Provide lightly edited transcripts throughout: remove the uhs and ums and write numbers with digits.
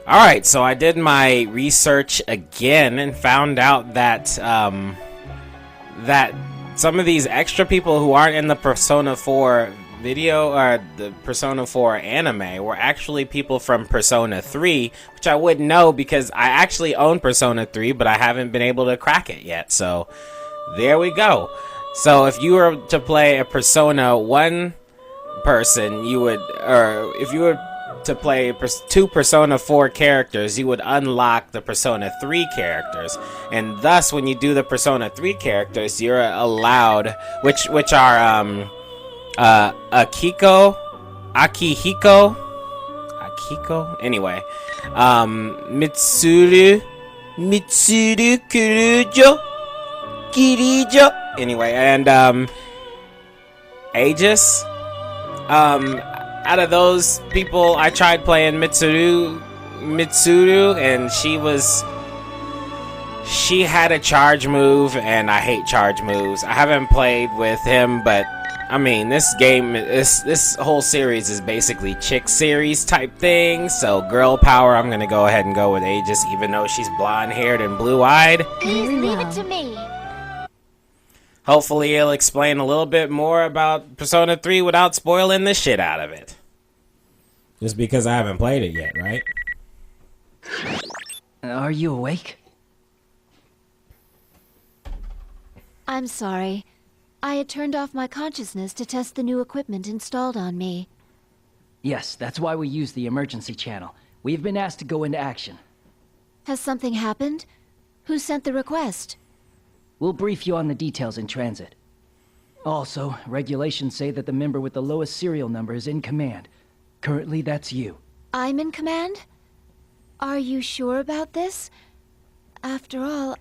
Alright, so I did my research again and found out that that some of these extra people who aren't in the Persona 4 video or the Persona 4 anime were actually people from Persona 3, which I wouldn't know because I actually own Persona 3, but I haven't been able to crack it yet. So there we go. So if you were to play a Persona 1 person, you would, or if you were to play two Persona 4 characters, you would unlock the Persona 3 characters, and thus when you do the Persona 3 characters, you're allowed, which are Akihiko, anyway, Mitsuru, Kirijo, anyway, and Aigis. Out of those people, I tried playing Mitsuru, and she had a charge move, and I hate charge moves. I haven't played with him, but I mean, this whole series is basically chick series type thing. So girl power, I'm gonna go ahead and go with Aigis, even though she's blonde haired and blue eyed. Please leave it to me. Hopefully he'll explain a little bit more about Persona 3 without spoiling the shit out of it. Just because I haven't played it yet, right? Are you awake? I'm sorry. I had turned off my consciousness to test the new equipment installed on me. Yes, that's why we use the emergency channel. We've been asked to go into action. Has something happened? Who sent the request? We'll brief you on the details in transit. Also, regulations say that the member with the lowest serial number is in command. Currently, that's you. I'm in command? Are you sure about this? After all,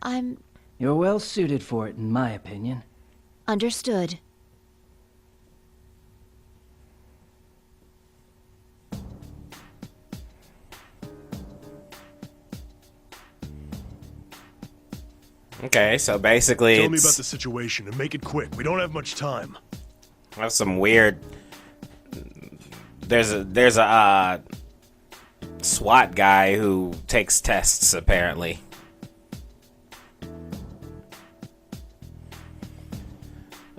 You're well suited for it, in my opinion. Understood. Okay, so basically Tell me about the situation and make it quick. We don't have much time. I have some weird... There's a SWAT guy who takes tests, apparently.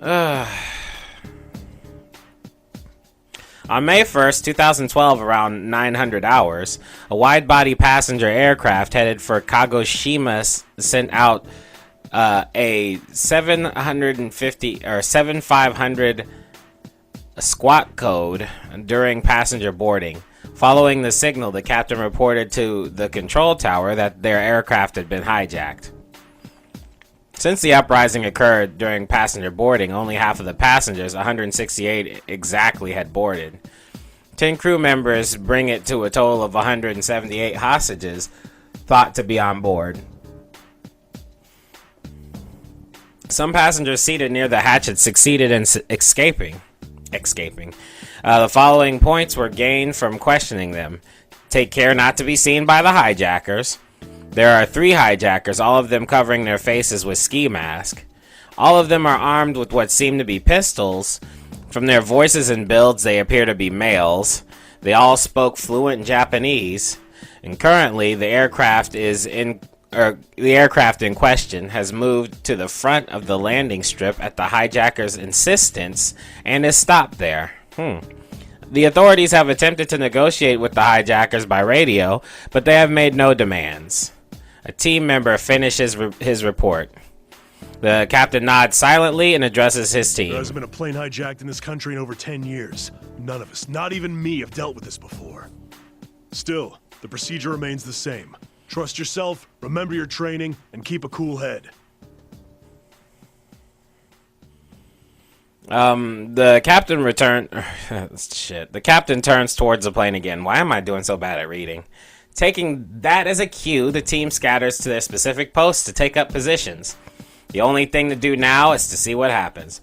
On May 1st, 2012, around 900 hours, a wide-body passenger aircraft headed for Kagoshima sent out a 750 or 7500 squat code during passenger boarding. Following the signal, the captain reported to the control tower that their aircraft had been hijacked. Since the uprising occurred during passenger boarding, only half of the passengers, 168 exactly, had boarded. 10 crew members bring it to a total of 178 hostages thought to be on board. Some passengers seated near the hatch had succeeded in escaping. The following points were gained from questioning them. Take care not to be seen by the hijackers. There are 3 hijackers, all of them covering their faces with ski masks. All of them are armed with what seem to be pistols. From their voices and builds, they appear to be males. They all spoke fluent Japanese. And currently, the aircraft in question has moved to the front of the landing strip at the hijackers' insistence and is stopped there. The authorities have attempted to negotiate with the hijackers by radio, but they have made no demands. A team member finishes his report. The captain nods silently and addresses his team. There hasn't been a plane hijacked in this country in over 10 years. None of us, not even me, have dealt with this before. Still, the procedure remains the same. Trust yourself, remember your training, and keep a cool head. The captain The captain turns towards the plane again. Why am I doing so bad at reading? Taking that as a cue, the team scatters to their specific posts to take up positions. The only thing to do now is to see what happens.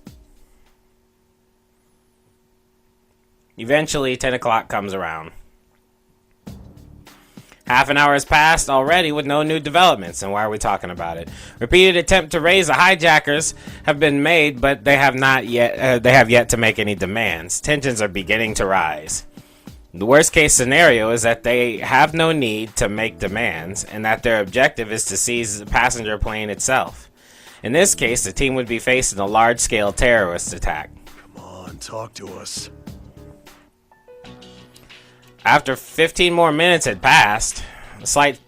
Eventually, 10 o'clock comes around. Half an hour has passed already with no new developments, and why are we talking about it? Repeated attempt to raise the hijackers have been made, but they have yet to make any demands. Tensions are beginning to rise. The worst case scenario is that they have no need to make demands and that their objective is to seize the passenger plane itself. In this case, the team would be facing a large-scale terrorist attack. Come on, talk to us. After 15 more minutes had passed, a slight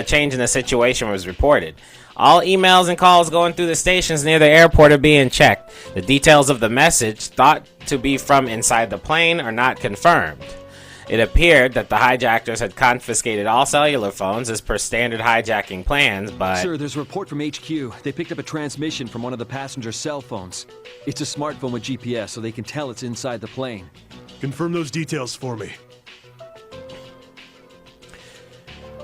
change in the situation was reported. All emails and calls going through the stations near the airport are being checked. The details of the message, thought to be from inside the plane, are not confirmed. It appeared that the hijackers had confiscated all cellular phones as per standard hijacking plans, but... Sir, there's a report from HQ. They picked up a transmission from one of the passenger's cell phones. It's a smartphone with GPS, so they can tell it's inside the plane. Confirm those details for me.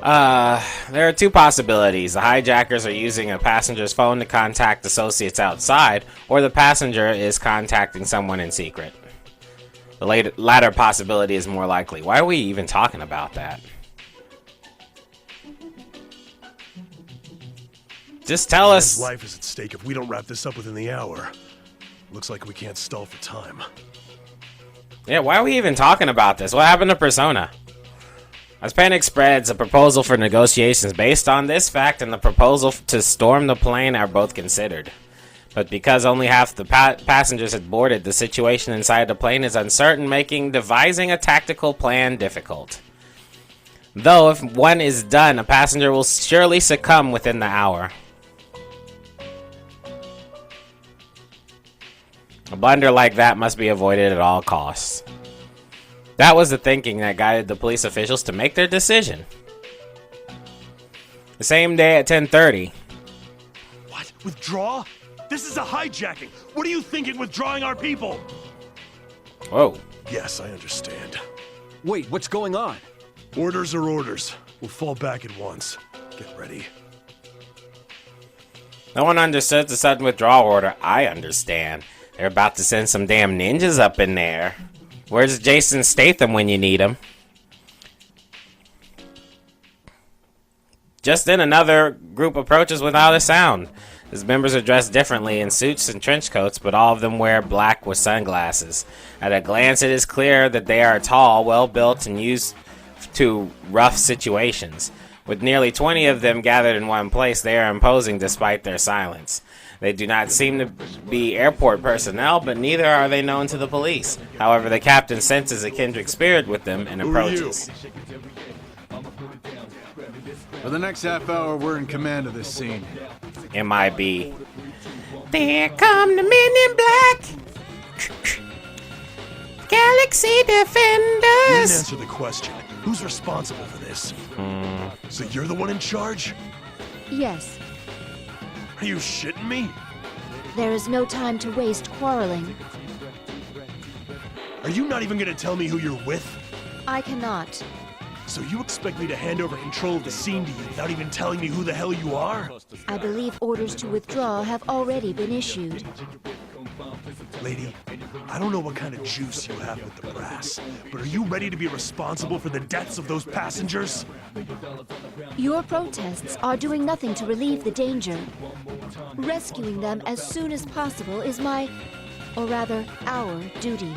There are two possibilities. The hijackers are using a passenger's phone to contact associates outside, or the passenger is contacting someone in secret. The latter possibility is more likely. Why are we even talking about that? Just tell us. His life is at stake if we don't wrap this up within the hour. Looks like we can't stall for time. Yeah, why are we even talking about this? What happened to Persona? As Panic spreads, a proposal for negotiations based on this fact and the proposal to storm the plane are both considered. But because only half the passengers had boarded, the situation inside the plane is uncertain, making devising a tactical plan difficult. Though, if one is done, a passenger will surely succumb within the hour. A blunder like that must be avoided at all costs. That was the thinking that guided the police officials to make their decision. The same day at 10:30. What? Withdraw? This is a hijacking! What are you thinking withdrawing our people? Whoa. Yes, I understand. Wait, what's going on? Orders are orders. We'll fall back at once. Get ready. No one understood the sudden withdrawal order. I understand. They're about to send some damn ninjas up in there. Where's Jason Statham when you need him? Just then, another group approaches without a sound. His members are dressed differently in suits and trench coats, but all of them wear black with sunglasses. At a glance, it is clear that they are tall, well-built, and used to rough situations. With nearly 20 of them gathered in one place, they are imposing despite their silence. They do not seem to be airport personnel, but neither are they known to the police. However, the captain senses a kindred spirit with them and approaches. For the next half hour, we're in command of this scene. MIB. There come the men in black. Galaxy You didn't Defenders. answer the question. Who's responsible for this? So you're the one in charge? Yes, Are you shitting me? there is no time to waste quarreling. Are you not even gonna tell me who you're with? I cannot. So you expect me to hand over control of the scene to you without even telling me who the hell you are? I believe orders to withdraw have already been issued. Lady, I don't know what kind of juice you have with the brass, but are you ready to be responsible for the deaths of those passengers? Your protests are doing nothing to relieve the danger. Rescuing them as soon as possible is my, or rather, our duty.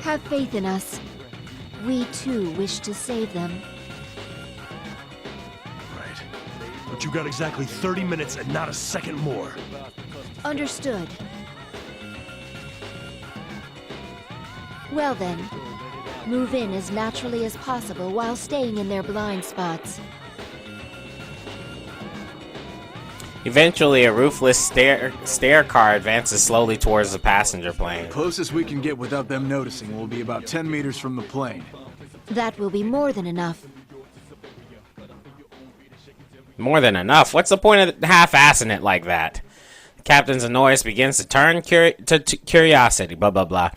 Have faith in us. We too wish to save them. Right. But you got exactly 30 minutes and not a second more. Understood. Well then, move in as naturally as possible while staying in their blind spots. Eventually, a roofless stair car advances slowly towards the passenger plane. Closest we can get without them noticing will be about 10 meters from the plane. That will be more than enough. More than enough. What's the point of half-assing it like that? The captain's annoyance begins to turn to curiosity. Blah, blah, blah.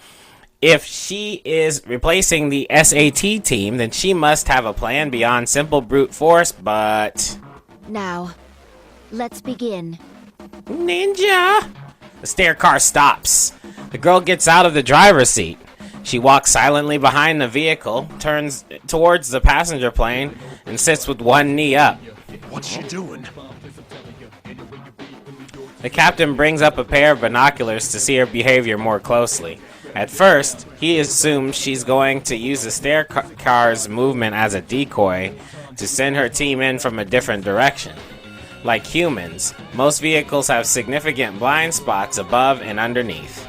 If she is replacing the SAT team, then she must have a plan beyond simple brute force, but... Now, let's begin. Ninja! The stair car stops. The girl gets out of the driver's seat. She walks silently behind the vehicle, turns towards the passenger plane, and sits with one knee up. What's she doing? The captain brings up a pair of binoculars to see her behavior more closely. At first, he assumes she's going to use the stair car's movement as a decoy to send her team in from a different direction. Like humans, most vehicles have significant blind spots above and underneath.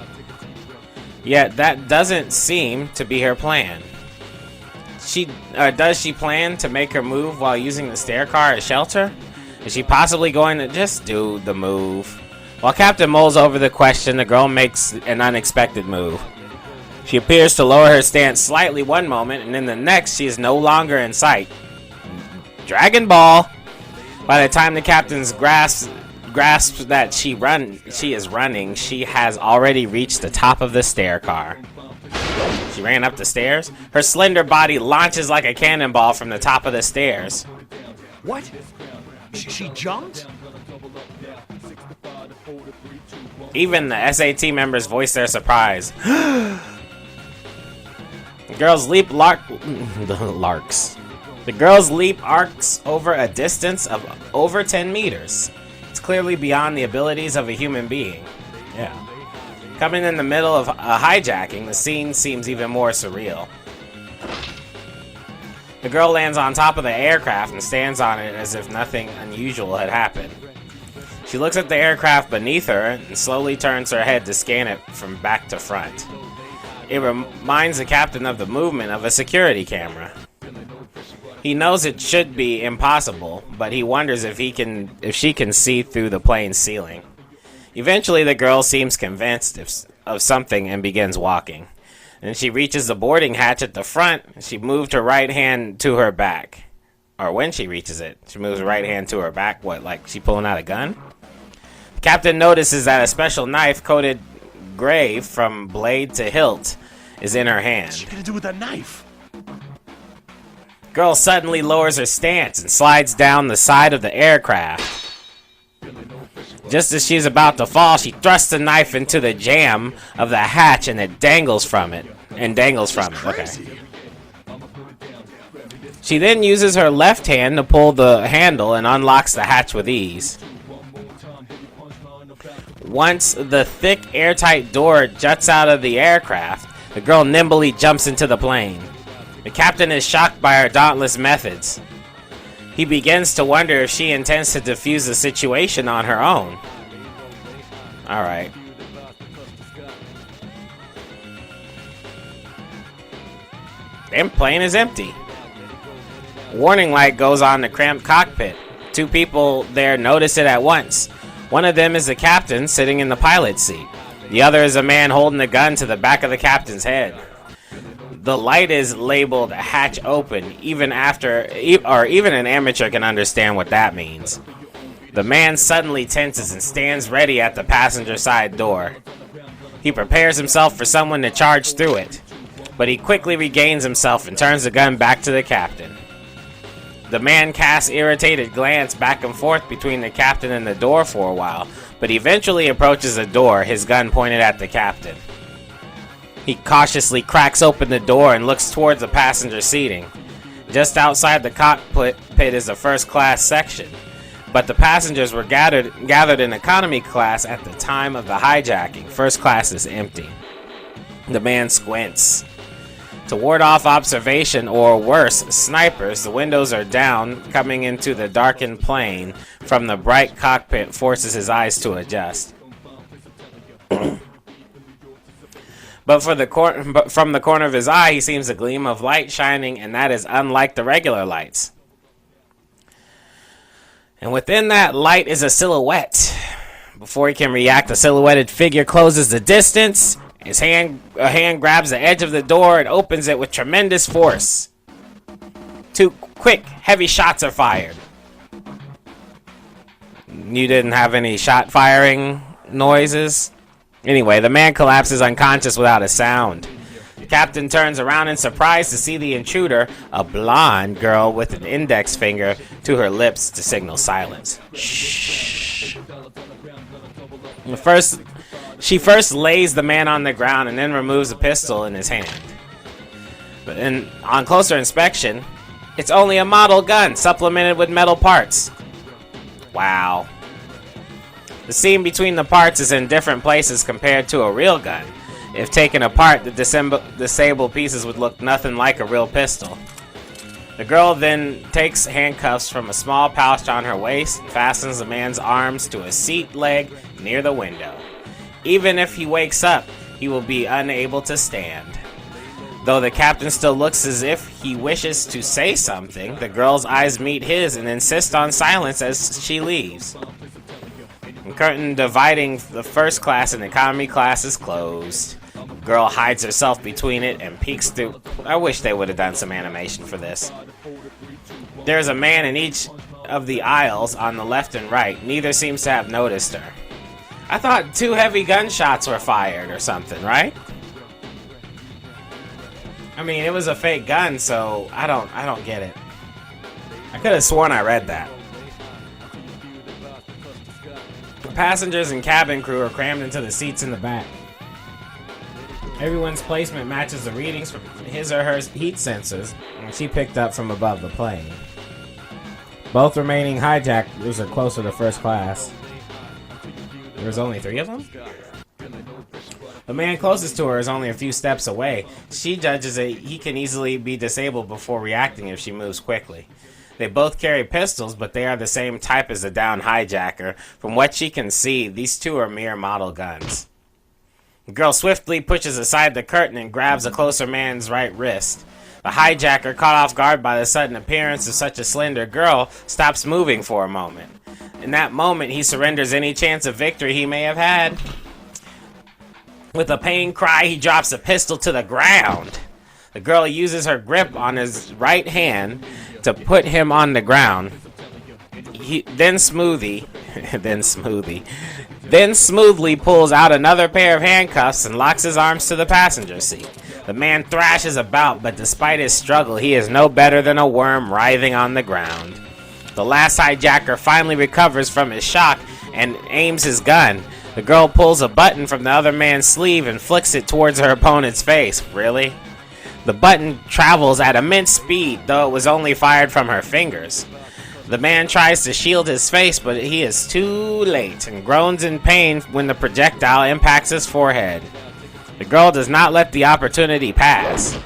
Yet that doesn't seem to be her plan. Does she plan to make her move while using the stair car as shelter? Is she possibly going to just do the move? While Captain mulls over the question, the girl makes an unexpected move. She appears to lower her stance slightly one moment, and in the next, she is no longer in sight. Dragon Ball! By the time the captain grasps that she is running, she has already reached the top of the stair car. She ran up the stairs. Her slender body launches like a cannonball from the top of the stairs. What? She jumped? Even the SAT members voice their surprise. The girl's leap The girl's leap arcs over a distance of over 10 meters. It's clearly beyond the abilities of a human being. Yeah. Coming in the middle of a hijacking, the scene seems even more surreal. The girl lands on top of the aircraft and stands on it as if nothing unusual had happened. She looks at the aircraft beneath her and slowly turns her head to scan it from back to front. It reminds the captain of the movement of a security camera. He knows it should be impossible, but he wonders if she can see through the plane's ceiling. Eventually, the girl seems convinced of something and begins walking. And she reaches the boarding hatch at the front. She moved her right hand to her back. Or when she reaches it, she moves her right hand to her back. What, like she pulling out a gun? The captain notices that a special knife coated gray from blade to hilt is in her hand. What's she gonna do with that knife? Girl suddenly lowers her stance and slides down the side of the aircraft. Just as she's about to fall, she thrusts the knife into the jamb of the hatch and it dangles from it. Okay. She then uses her left hand to pull the handle and unlocks the hatch with ease. Once the thick, airtight door juts out of the aircraft, the girl nimbly jumps into the plane. The captain is shocked by her dauntless methods. He begins to wonder if she intends to defuse the situation on her own. Alright. Damn, plane is empty. Warning light goes on the cramped cockpit. Two people there notice it at once. One of them is the captain sitting in the pilot's seat. The other is a man holding a gun to the back of the captain's head. The light is labeled hatch open, even an amateur can understand what that means. The man suddenly tenses and stands ready at the passenger side door. He prepares himself for someone to charge through it, but he quickly regains himself and turns the gun back to the captain. The man casts irritated glance back and forth between the captain and the door for a while, but eventually approaches the door, his gun pointed at the captain. He cautiously cracks open the door and looks towards the passenger seating. Just outside the cockpit is the first class section, but the passengers were gathered in economy class at the time of the hijacking. First class is empty. The man squints. To ward off observation, or worse, snipers, the windows are down. Coming into the darkened plane from the bright cockpit forces his eyes to adjust. But from the corner of his eye, he sees a gleam of light shining, and that is unlike the regular lights. And within that light is a silhouette. Before he can react, the silhouetted figure closes the distance. A hand grabs the edge of the door and opens it with tremendous force. Two quick, heavy shots are fired. You didn't have any shot firing noises? Anyway, the man collapses unconscious without a sound. The captain turns around in surprise to see the intruder, a blonde girl with an index finger to her lips to signal silence. Shh. She first lays the man on the ground and then removes a pistol in his hand. But on closer inspection, it's only a model gun supplemented with metal parts. Wow. The seam between the parts is in different places compared to a real gun, If taken apart, the disabled pieces would look nothing like a real pistol. The girl then takes handcuffs from a small pouch on her waist and fastens the man's arms to a seat leg near the window. Even if he wakes up, he will be unable to stand. Though the captain still looks as if he wishes to say something, the girl's eyes meet his and insist on silence as she leaves. The curtain dividing the first class and economy class is closed. The girl hides herself between it and peeks through. I wish they would have done some animation for this. There's a man in each of the aisles on the left and right. Neither seems to have noticed her. I thought 2 heavy gunshots were fired or something, right? I mean, it was a fake gun, so I don't get it. I could have sworn I read that. The passengers and cabin crew are crammed into the seats in the back. Everyone's placement matches the readings from his or her heat sensors, and she picked up from above the plane. Both remaining hijackers are closer to first class. There's only 3 of them? The man closest to her is only a few steps away. She judges that he can easily be disabled before reacting if she moves quickly. They both carry pistols, but they are the same type as the downed hijacker. From what she can see, these 2 are mere model guns. The girl swiftly pushes aside the curtain and grabs a closer man's right wrist. The hijacker, caught off guard by the sudden appearance of such a slender girl, stops moving for a moment. In that moment, he surrenders any chance of victory he may have had. With a pain cry, he drops the pistol to the ground. The girl uses her grip on his right hand to put him on the ground. Then smoothly pulls out another pair of handcuffs and locks his arms to the passenger seat. The man thrashes about, but despite his struggle, he is no better than a worm writhing on the ground. The last hijacker finally recovers from his shock and aims his gun. The girl pulls a button from the other man's sleeve and flicks it towards her opponent's face. Really? The button travels at immense speed, though it was only fired from her fingers. The man tries to shield his face, but he is too late and groans in pain when the projectile impacts his forehead. The girl does not let the opportunity pass.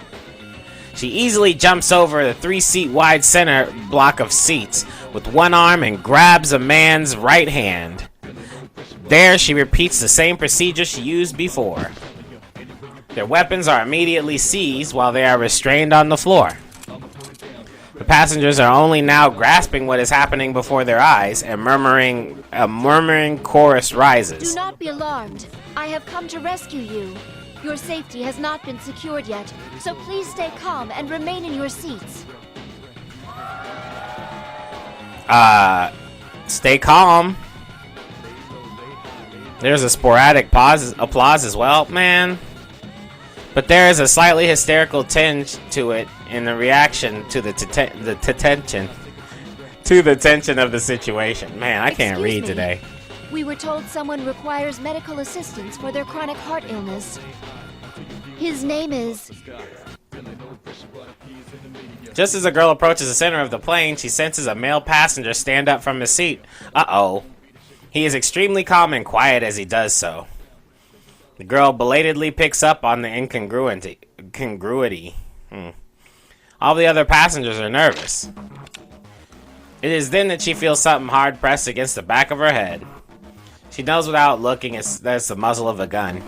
She easily jumps over the 3-seat wide center block of seats with one arm and grabs a man's right hand. There, she repeats the same procedure she used before. Their weapons are immediately seized while they are restrained on the floor. The passengers are only now grasping what is happening before their eyes, and a murmuring chorus rises. Do not be alarmed. I have come to rescue you. Your safety has not been secured yet, so please stay calm and remain in your seats. Stay calm. There's a sporadic applause as well, man. But there is a slightly hysterical tinge to it in the reaction to the tension of the situation. Man, I can't read today. We were told someone requires medical assistance for their chronic heart illness. His name is... Just as the girl approaches the center of the plane, she senses a male passenger stand up from his seat. Uh-oh. He is extremely calm and quiet as he does so. The girl belatedly picks up on the incongruity. All the other passengers are nervous. It is then that she feels something hard pressed against the back of her head. She knows without looking that's the muzzle of a gun.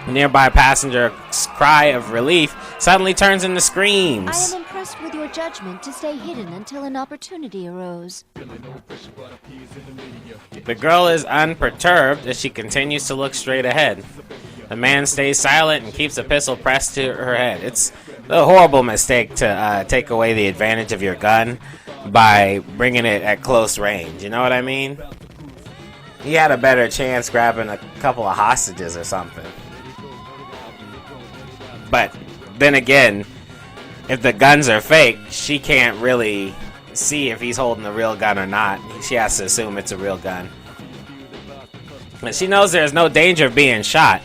A nearby passenger's cry of relief suddenly turns into screams. I am impressed with your judgment to stay hidden until an opportunity arose. The girl is unperturbed as she continues to look straight ahead. The man stays silent and keeps a pistol pressed to her head. It's a horrible mistake to take away the advantage of your gun by bringing it at close range. You know what I mean? He had a better chance grabbing a couple of hostages or something. But then again, if the guns are fake, she can't really see if he's holding a real gun or not. She has to assume it's a real gun. And she knows there's no danger of being shot,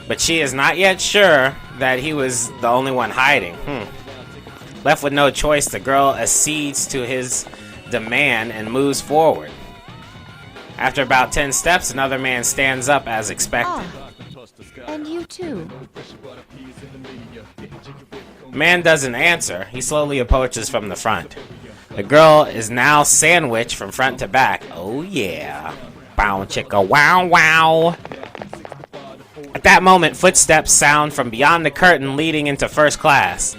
but she is not yet sure that he was the only one hiding. Left with no choice, the girl accedes to his demand and moves forward. After about 10 steps, another man stands up as expected. And you too. Man doesn't answer. He slowly approaches from the front. The girl is now sandwiched from front to back. Oh yeah. Bow chicka wow wow. At that moment, footsteps sound from beyond the curtain leading into first class.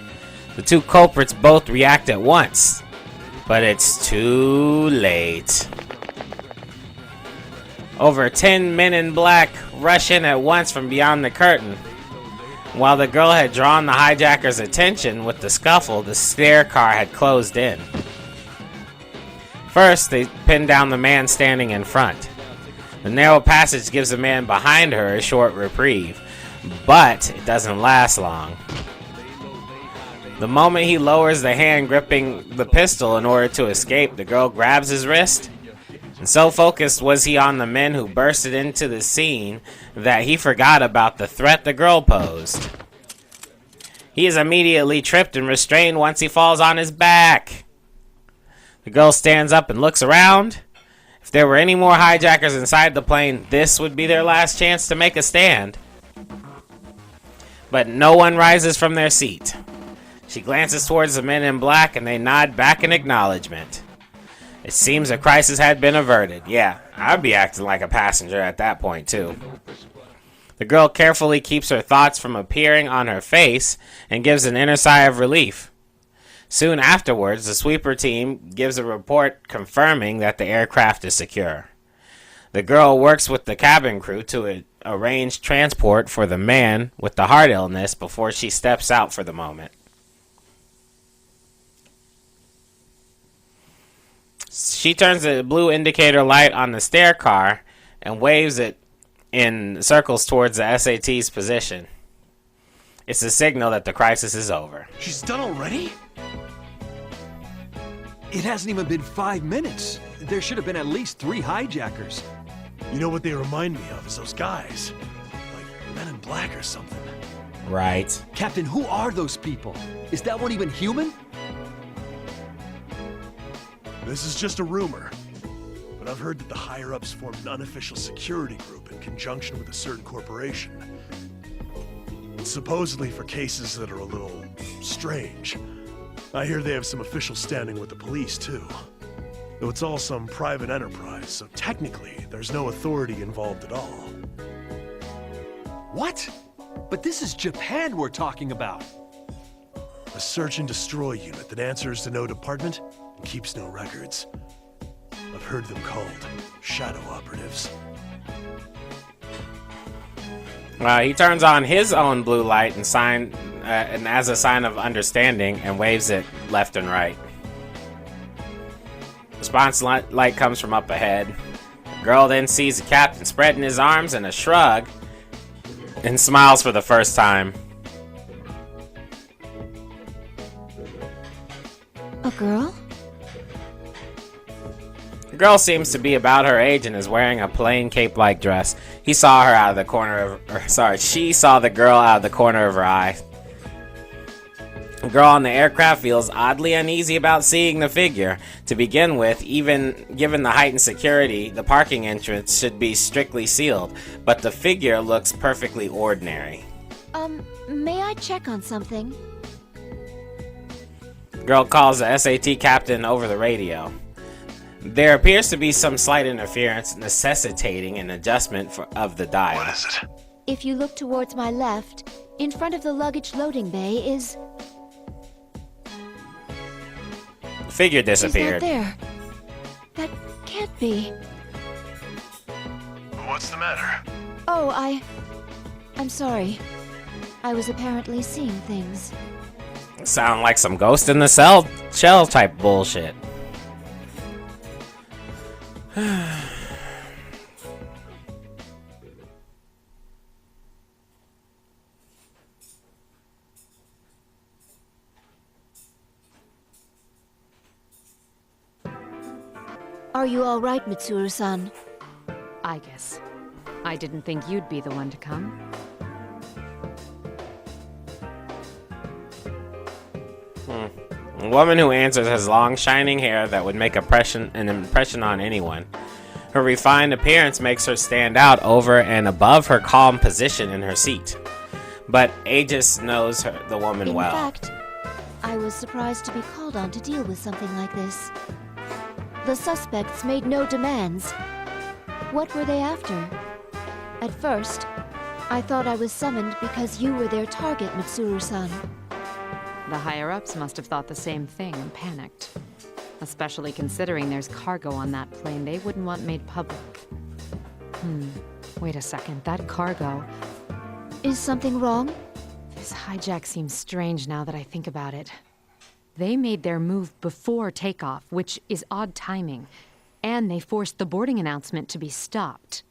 The two culprits both react at once. But it's too late. Over 10 men in black rush in at once from beyond the curtain. While the girl had drawn the hijacker's attention with the scuffle, the stair car had closed in. First, they pinned down the man standing in front. The narrow passage gives the man behind her a short reprieve, but it doesn't last long. The moment he lowers the hand gripping the pistol in order to escape, the girl grabs his wrist. And so focused was he on the men who bursted into the scene that he forgot about the threat the girl posed. He is immediately tripped and restrained once he falls on his back. The girl stands up and looks around. If there were any more hijackers inside the plane, this would be their last chance to make a stand. But no one rises from their seat. She glances towards the men in black and they nod back in acknowledgement. It seems a crisis had been averted. Yeah, I'd be acting like a passenger at that point too. The girl carefully keeps her thoughts from appearing on her face and gives an inner sigh of relief. Soon afterwards, the sweeper team gives a report confirming that the aircraft is secure. The girl works with the cabin crew to arrange transport for the man with the heart illness before she steps out for the moment. She turns the blue indicator light on the stair car and waves it in circles towards the SAT's position. It's a signal that the crisis is over. She's done already? It hasn't even been 5 minutes. There should have been at least 3 hijackers. You know what they remind me of is those guys. Like Men in Black or something. Right. Captain, who are those people? Is that one even human? This is just a rumor, but I've heard that the higher-ups formed an unofficial security group in conjunction with a certain corporation. It's supposedly for cases that are a little strange. I hear they have some official standing with the police, too. Though it's all some private enterprise, so technically, there's no authority involved at all. What? But this is Japan we're talking about. A search and destroy unit that answers to no department and keeps no records. I've heard them called shadow operatives. He turns on his own blue light and as a sign of understanding and waves it left and right. Response light comes from up ahead. The girl then sees the captain spreading his arms in a shrug and smiles for the first time. A girl? The girl seems to be about her age and is wearing a plain cape-like dress. She saw the girl out of the corner of her eye. The girl on the aircraft feels oddly uneasy about seeing the figure. To begin with, even given the heightened security, the parking entrance should be strictly sealed, but the figure looks perfectly ordinary. May I check on something? The girl calls the SAT captain over the radio. There appears to be some slight interference necessitating an adjustment of the dial. What is it? If you look towards my left, in front of the luggage loading bay is... The figure disappeared. Is that there? That can't be. What's the matter? Oh, I'm sorry. I was apparently seeing things. Sound like some Ghost in the Shell type bullshit. Are you all right, Mitsuru-san? Aigis. I didn't think you'd be the one to come. A woman who answers has long, shining hair that would make an impression on anyone. Her refined appearance makes her stand out over and above her calm position in her seat. But Aigis knows the woman well. In fact, I was surprised to be called on to deal with something like this. The suspects made no demands. What were they after? At first, I thought I was summoned because you were their target, Mitsuru-san. The higher-ups must have thought the same thing and panicked. Especially considering there's cargo on that plane they wouldn't want made public. Wait a second, that cargo... Is something wrong? This hijack seems strange now that I think about it. They made their move before takeoff, which is odd timing. And they forced the boarding announcement to be stopped.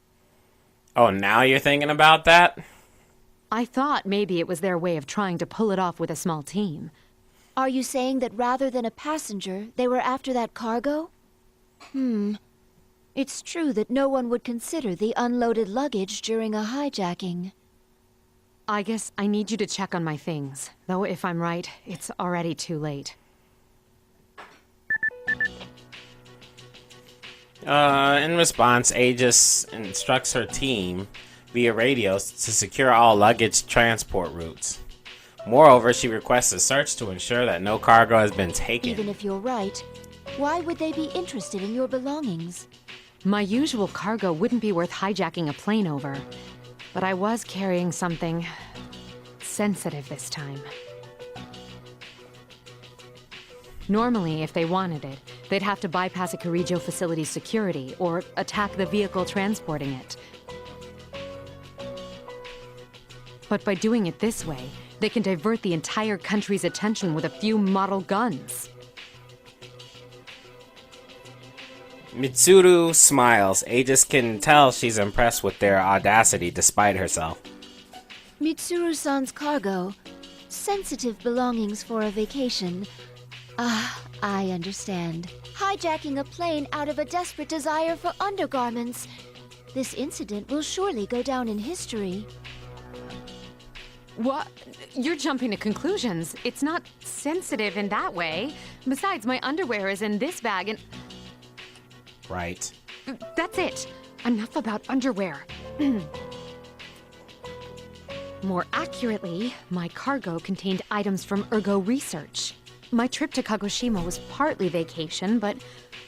Oh, now you're thinking about that? I thought maybe it was their way of trying to pull it off with a small team. Are you saying that rather than a passenger, they were after that cargo? It's true that no one would consider the unloaded luggage during a hijacking. I guess I need you to check on my things. Though if I'm right, it's already too late. In response, Aigis instructs her team via radio to secure all luggage transport routes. Moreover, she requests a search to ensure that no cargo has been taken. Even if you're right, why would they be interested in your belongings? My usual cargo wouldn't be worth hijacking a plane over. But I was carrying something sensitive this time. Normally, if they wanted it, they'd have to bypass a Kirijo facility's security or attack the vehicle transporting it. But by doing it this way, they can divert the entire country's attention with a few model guns. Mitsuru smiles. Aigis can tell she's impressed with their audacity despite herself. Mitsuru-san's cargo. Sensitive belongings for a vacation. I understand. Hijacking a plane out of a desperate desire for undergarments. This incident will surely go down in history. What? You're jumping to conclusions. It's not sensitive in that way. Besides, my underwear is in this bag and... Right. That's it. Enough about underwear. More accurately, my cargo contained items from Ergo Research. My trip to Kagoshima was partly vacation, but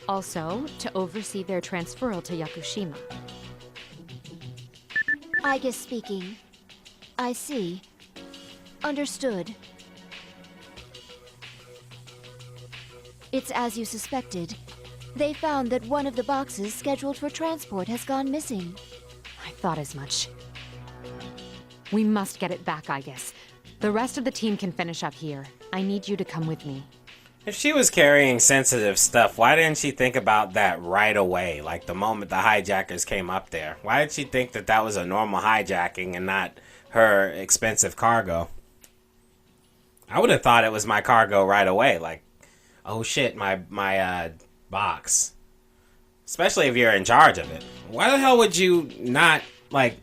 also to oversee their transferal to Yakushima. Aigis speaking. I see. Understood. It's as you suspected. They found that one of the boxes scheduled for transport has gone missing. I thought as much. We must get it back, Aigis. The rest of the team can finish up here. I need you to come with me. If she was carrying sensitive stuff, why didn't she think about that right away, like the moment the hijackers came up there? Why did she think that that was a normal hijacking and not her expensive cargo? I would have thought it was my cargo right away, like, oh shit, my box. Especially if you're in charge of it. Why the hell would you not, like,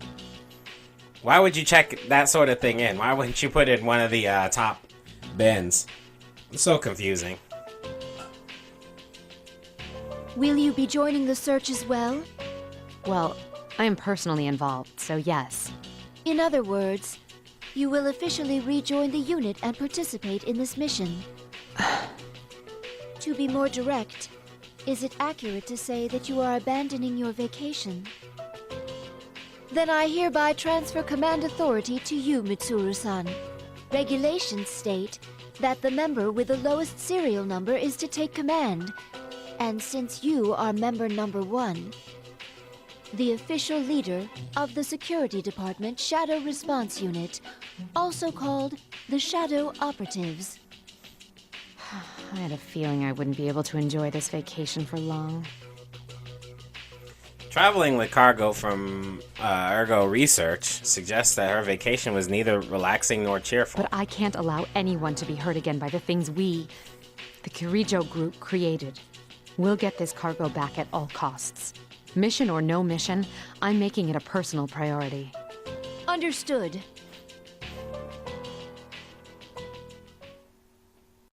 why would you check that sort of thing in? Why wouldn't you put it in one of the top bins? It's so confusing. Will you be joining the search as well? Well, I am personally involved, so yes. In other words, you will officially rejoin the unit and participate in this mission. To be more direct, is it accurate to say that you are abandoning your vacation? Then I hereby transfer command authority to you, Mitsuru-san. Regulations state that the member with the lowest serial number is to take command. And since you are member number 1, the official leader of the Security Department Shadow Response Unit, also called the Shadow Operatives. I had a feeling I wouldn't be able to enjoy this vacation for long. Traveling with cargo from Ergo Research suggests that her vacation was neither relaxing nor cheerful. But I can't allow anyone to be hurt again by the things we, the Kirijo group, created. We'll get this cargo back at all costs. Mission or no mission, I'm making it a personal priority. Understood.